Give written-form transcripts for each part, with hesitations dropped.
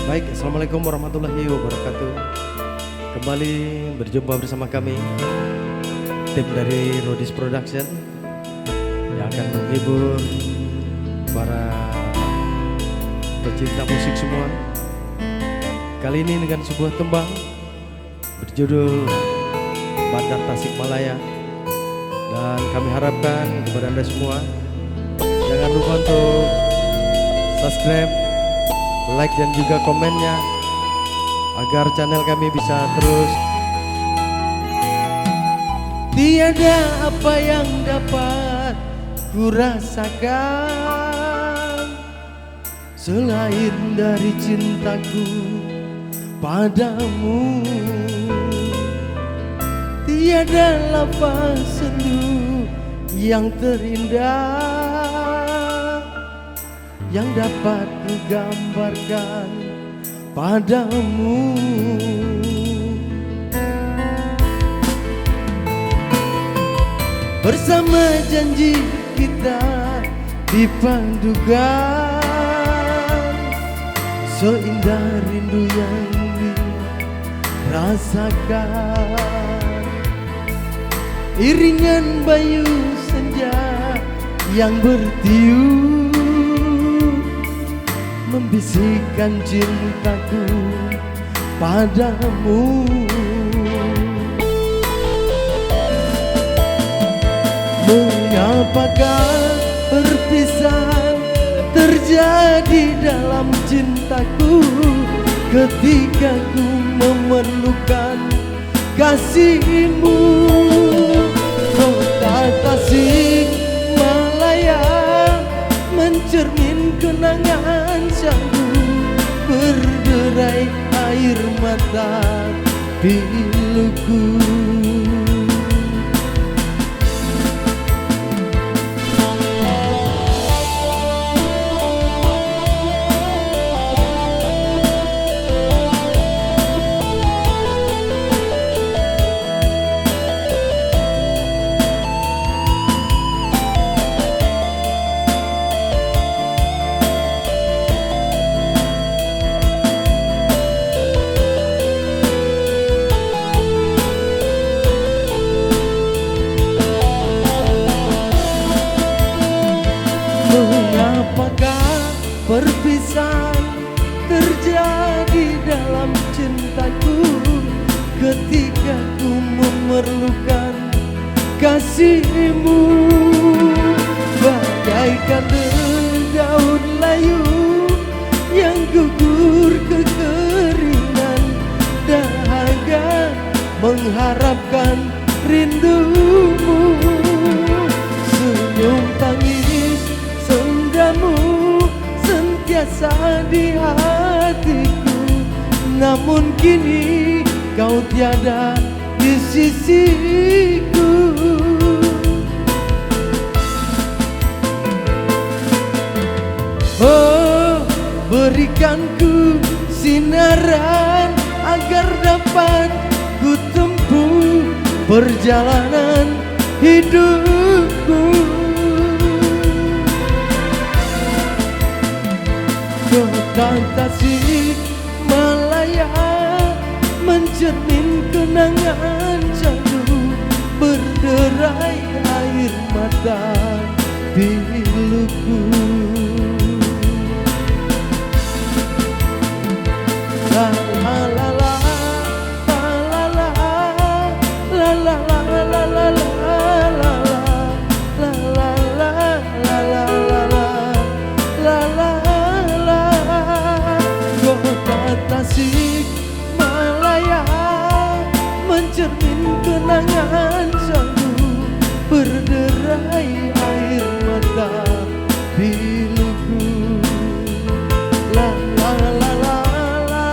Baik, Assalamualaikum warahmatullahi wabarakatuh. Kembali berjumpa bersama kami, tim dari Rodis Production, yang akan menghibur para pecinta musik semua. Kali ini dengan sebuah tembang berjudul Bandar Tasikmalaya. Dan kami harapkan kepada Anda semua, jangan lupa untuk subscribe, like dan juga komennya, agar channel kami bisa terus. Tiada apa yang dapat kurasakan selain dari cintaku padamu. Tiada lafaz sendu yang terindah yang dapat kugambarkan padamu. Bersama janji kita dipadukan, seindah rindu yang dirasakan. Iringan bayu senja yang bertiup membisikkan cintaku padamu. Mengapakah perpisahan terjadi dalam cintaku ketika ku memerlukan kasihmu. Kota Tasikmalaya mencermin kenangan syahdu, berderai air mata piluku. Mengapakah perpisahan terjadi dalam cintaku ketika ku memerlukan kasihmu. Bagaikan daun layu yang gugur kekeringan, dahaga mengharapkan rindumu. Senyum tangis sendamu sentiasa di hatiku, namun kini kau tiada di sisiku. Oh, berikanku sinaran agar dapat ku tempuh perjalanan hidupku. Kota Tasikmalaya mencermin kenangan syahdu, berderai air mata piluku. La la la la la la la la la la la la. Tasikmalaya mencermin kenangan syahdu, berderai air mata piluku. La la la la la la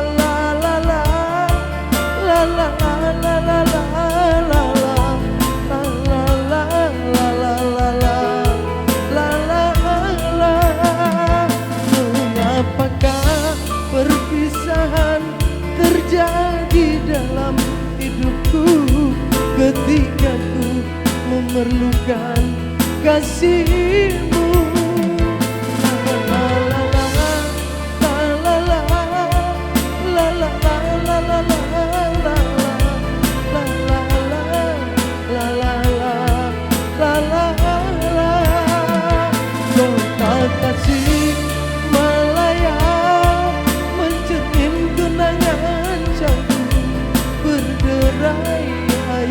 la la la la la la la dalam hidupku ketika ku memerlukan kasihmu. La la la la la la la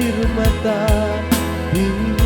air mata di